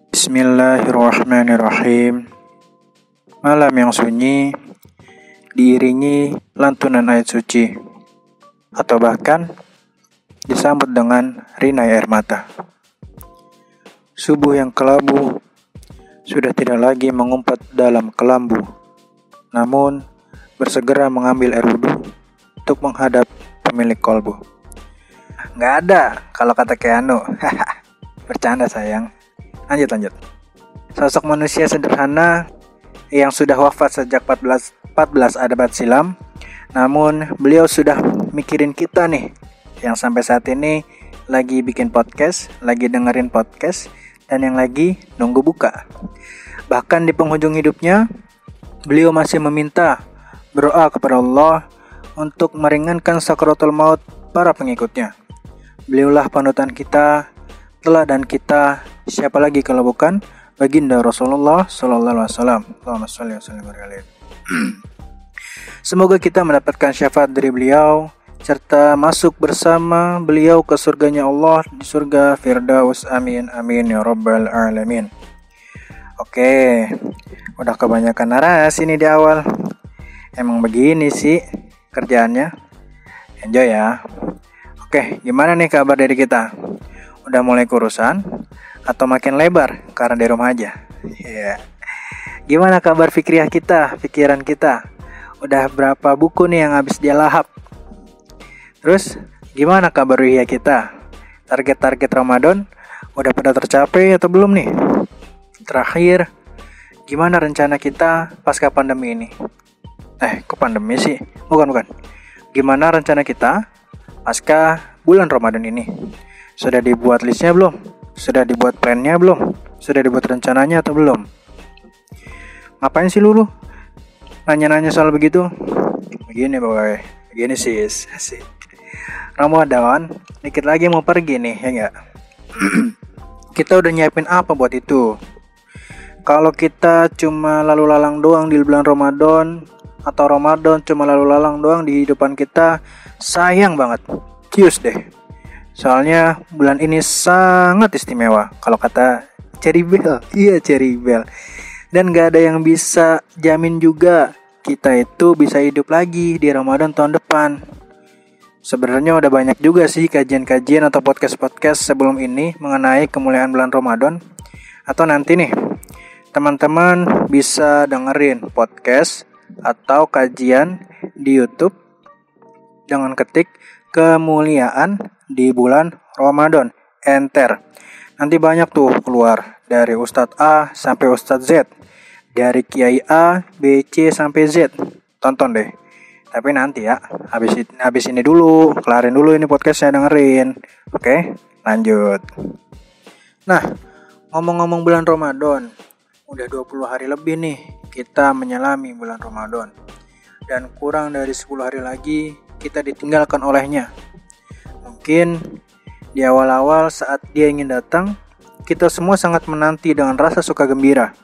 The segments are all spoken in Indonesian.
Bismillahirrahmanirrahim. Malam yang sunyi diiringi lantunan ayat suci, atau bahkan disambut dengan rinai air mata. Subuh yang kelabu sudah tidak lagi mengumpat dalam kelambu, namun bersegera mengambil air wudhu untuk menghadap pemilik kolbu. Nggak ada kalau kata Keanu. Bercanda sayang. Lanjut. Sosok manusia sederhana yang sudah wafat sejak 14 abad silam. Namun beliau sudah mikirin kita nih, yang sampai saat ini lagi bikin podcast, lagi dengerin podcast, dan yang lagi nunggu buka. Bahkan di penghujung hidupnya, beliau masih meminta berdoa kepada Allah untuk meringankan sakaratul maut para pengikutnya. Beliaulah panutan kita, teladan kita. Siapa lagi kalau bukan baginda Rasulullah sallallahu alaihi wasallam. Allahumma shalli wa sallim alaihi. Semoga kita mendapatkan syafaat dari beliau serta masuk bersama beliau ke surganya Allah di surga Firdaus. Amin amin ya rabbal alamin. Oke, udah kebanyakan narasi nih di awal. Emang begini sih kerjaannya. Enjoy ya. Oke, gimana nih kabar dari kita? Udah mulai kurusan atau makin lebar karena di rumah aja? Yeah. Gimana kabar pikiran kita? Udah berapa buku nih yang habis dia lahap? Terus gimana kabar ruhiyah kita? Target-target Ramadan udah pada tercapai atau belum nih? Terakhir, gimana rencana kita pasca pandemi ini? Kok pandemi sih? Bukan. Gimana rencana kita pasca bulan Ramadan ini? Sudah dibuat listnya belum? Sudah dibuat plannya belum? Sudah dibuat rencananya atau belum? Ngapain sih lu? Nanya-nanya soal begitu? Begini boy, begini sis. Asik. Ramadan, dikit lagi mau pergi nih, ya enggak? Kita udah nyiapin apa buat itu? Kalau kita cuma lalu lalang doang di bulan Ramadan, atau Ramadan cuma lalu lalang doang di hidupan kita, sayang banget. Cius deh. Soalnya bulan ini sangat istimewa. Kalau kata Cherry Bell. Iya, Cherry Bell. Dan gak ada yang bisa jamin juga kita itu bisa hidup lagi di Ramadan tahun depan. Sebenarnya udah banyak juga sih kajian-kajian atau podcast-podcast sebelum ini mengenai kemuliaan bulan Ramadan. Atau nanti nih, teman-teman bisa dengerin podcast atau kajian di YouTube dengan ketik kemuliaan di bulan Ramadan, enter. Nanti banyak tuh keluar dari Ustadz A sampai Ustadz Z, dari Kiai A, B, C sampai Z. Tonton deh. Tapi nanti ya, habis ini dulu, kelarin dulu ini podcastnya, dengerin. Oke, lanjut. Nah, ngomong-ngomong bulan Ramadan, udah 20 hari lebih nih kita menyelami bulan Ramadan. Dan kurang dari 10 hari lagi kita ditinggalkan olehnya. Mungkin di awal-awal saat dia ingin datang, kita semua sangat menanti dengan rasa suka gembira.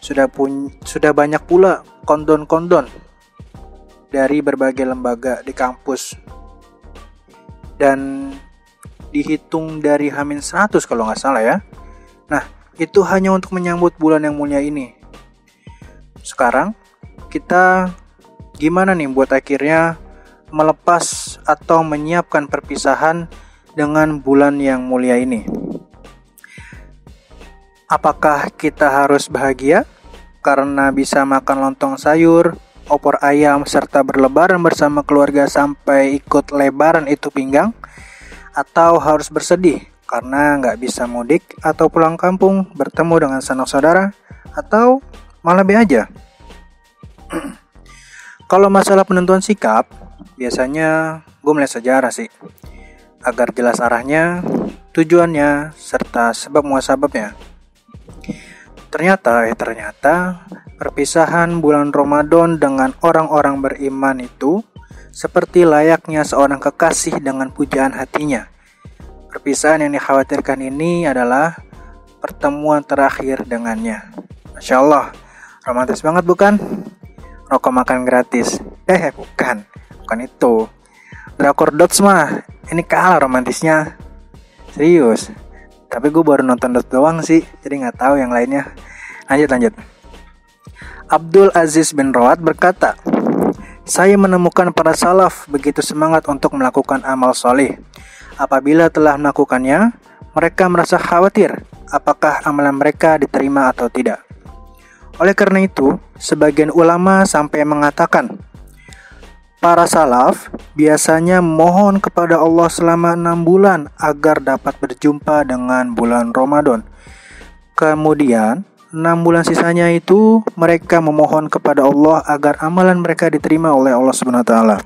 Sudah banyak pula kondon-kondon dari berbagai lembaga di kampus. Dan dihitung dari H-100 kalau nggak salah ya. Nah, itu hanya untuk menyambut bulan yang mulia ini. Sekarang, kita gimana nih buat akhirnya melepas atau menyiapkan perpisahan dengan bulan yang mulia ini? Apakah kita harus bahagia karena bisa makan lontong sayur, opor ayam, serta berlebaran bersama keluarga sampai ikut lebaran itu pinggang? Atau harus bersedih karena nggak bisa mudik atau pulang kampung bertemu dengan sanak saudara? Atau malah B aja? Kalau masalah penentuan sikap, biasanya gue melihat sejarah sih, agar jelas arahnya, tujuannya, serta sebab muasababnya. Ternyata perpisahan bulan Ramadan dengan orang-orang beriman itu seperti layaknya seorang kekasih dengan pujaan hatinya. Perpisahan yang dikhawatirkan ini adalah pertemuan terakhir dengannya. Masya Allah, romantis banget bukan? Rokok makan gratis. Bukan itu. Drakor Dots mah, ini kalah romantisnya. Serius. Tapi gue baru nonton doang sih, jadi nggak tahu yang lainnya. Lanjut. Abdul Aziz bin Rawat berkata, saya menemukan para salaf begitu semangat untuk melakukan amal soleh. Apabila telah melakukannya, mereka merasa khawatir apakah amalan mereka diterima atau tidak. Oleh karena itu, sebagian ulama sampai mengatakan, para salaf biasanya mohon kepada Allah selama 6 bulan agar dapat berjumpa dengan bulan Ramadan. Kemudian 6 bulan sisanya itu mereka memohon kepada Allah agar amalan mereka diterima oleh Allah Subhanahu wa taala.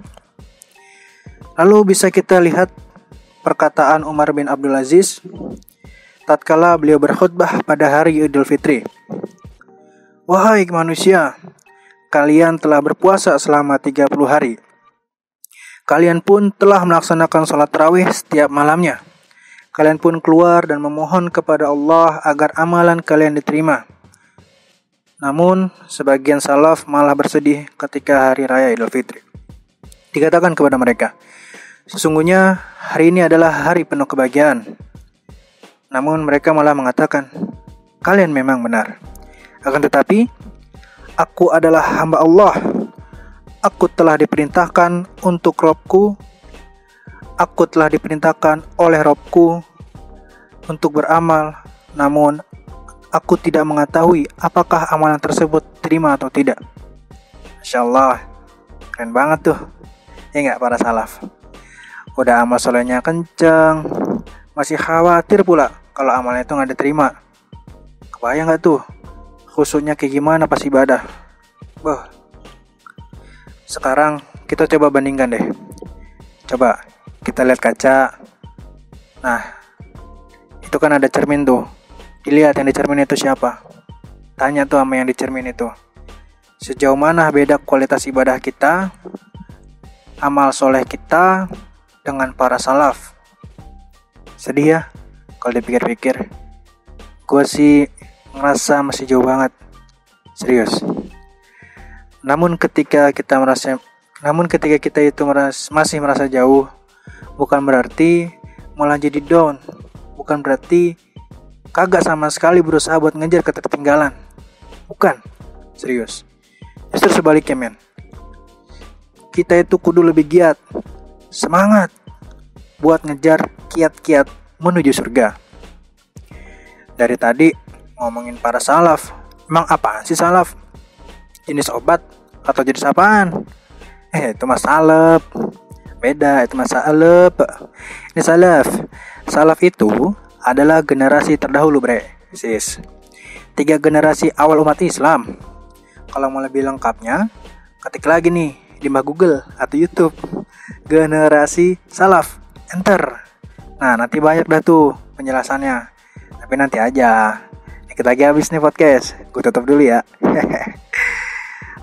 Lalu bisa kita lihat perkataan Umar bin Abdul Aziz tatkala beliau berkhutbah pada hari Idul Fitri. Wahai manusia, kalian telah berpuasa selama 30 hari. Kalian pun telah melaksanakan sholat tarawih setiap malamnya. Kalian pun keluar dan memohon kepada Allah agar amalan kalian diterima. Namun, sebagian salaf malah bersedih ketika hari raya Idul Fitri. Dikatakan kepada mereka, sesungguhnya hari ini adalah hari penuh kebahagiaan. Namun mereka malah mengatakan, kalian memang benar. Akan tetapi, aku adalah hamba Allah. Aku telah diperintahkan untuk Robku. Aku telah diperintahkan oleh Robku untuk beramal. Namun, aku tidak mengetahui apakah amalan tersebut terima atau tidak. Masya Allah, keren banget tuh. Ya nggak para salaf? Udah amal solehnya kenceng, masih khawatir pula kalau amalnya itu nggak diterima. Kebayang nggak tuh? Khususnya kayak gimana pas ibadah? Sekarang kita coba bandingkan deh. Coba kita lihat kaca. Nah, itu kan ada cermin tuh. Dilihat yang di cermin itu siapa. Tanya tuh sama yang di cermin itu, sejauh mana beda kualitas ibadah kita, amal soleh kita dengan para salaf. Sedih ya kalau dipikir-pikir. Gue sih ngerasa masih jauh banget. Serius. Namun ketika kita itu masih merasa jauh, bukan berarti malah jadi down. Bukan berarti kagak sama sekali berusaha buat ngejar ketertinggalan. Bukan. Serius. Justru sebaliknya, men. Kita itu kudu lebih giat, semangat buat ngejar kiat-kiat menuju surga. Dari tadi ngomongin para salaf. Emang apaan sih salaf? Jenis obat atau jenis apaan? Itu mah salaf. Beda, itu mah salaf. Ini salaf. Salaf itu adalah generasi terdahulu, bre. 3 generasi awal umat Islam. Kalau mau lebih lengkapnya, ketik lagi nih di Google atau YouTube, generasi salaf, enter. Nah, nanti banyak dah tuh penjelasannya. Tapi nanti aja. Dikit lagi habis nih podcast. Gue tutup dulu ya.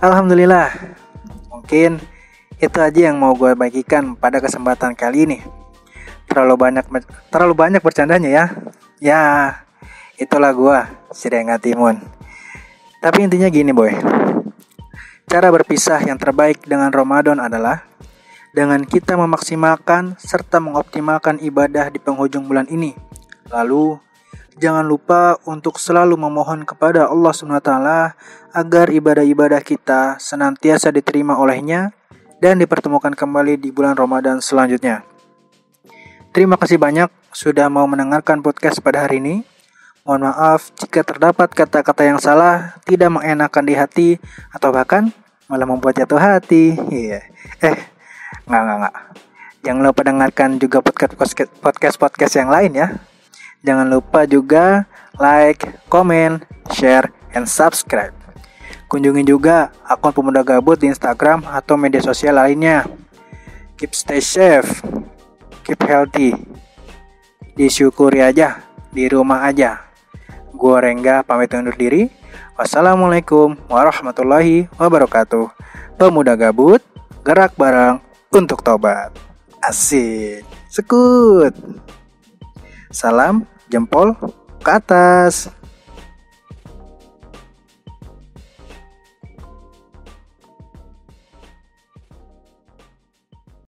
Alhamdulillah. Mungkin itu aja yang mau gue bagikan pada kesempatan kali ini. Terlalu banyak bercandanya ya. Ya, itulah gue, si Denga Timun. Tapi intinya gini, boy. Cara berpisah yang terbaik dengan Ramadan adalah dengan kita memaksimalkan serta mengoptimalkan ibadah di penghujung bulan ini. Lalu, jangan lupa untuk selalu memohon kepada Allah SWT agar ibadah-ibadah kita senantiasa diterima olehnya dan dipertemukan kembali di bulan Ramadan selanjutnya. Terima kasih banyak sudah mau mendengarkan podcast pada hari ini. Mohon maaf jika terdapat kata-kata yang salah, tidak mengenakan di hati, atau bahkan malah membuat jatuh hati. Enggak. Jangan lupa dengarkan juga podcast yang lain ya. Jangan lupa juga like, comment, share, and subscribe. Kunjungi juga akun Pemuda Gabut di Instagram atau media sosial lainnya. Keep stay safe, keep healthy. Disyukuri aja, di rumah aja. Gua Rengga pamit undur diri. Wassalamualaikum warahmatullahi wabarakatuh. Pemuda Gabut, gerak bareng untuk tobat. Asik. Sekut. Salam jempol ke atas.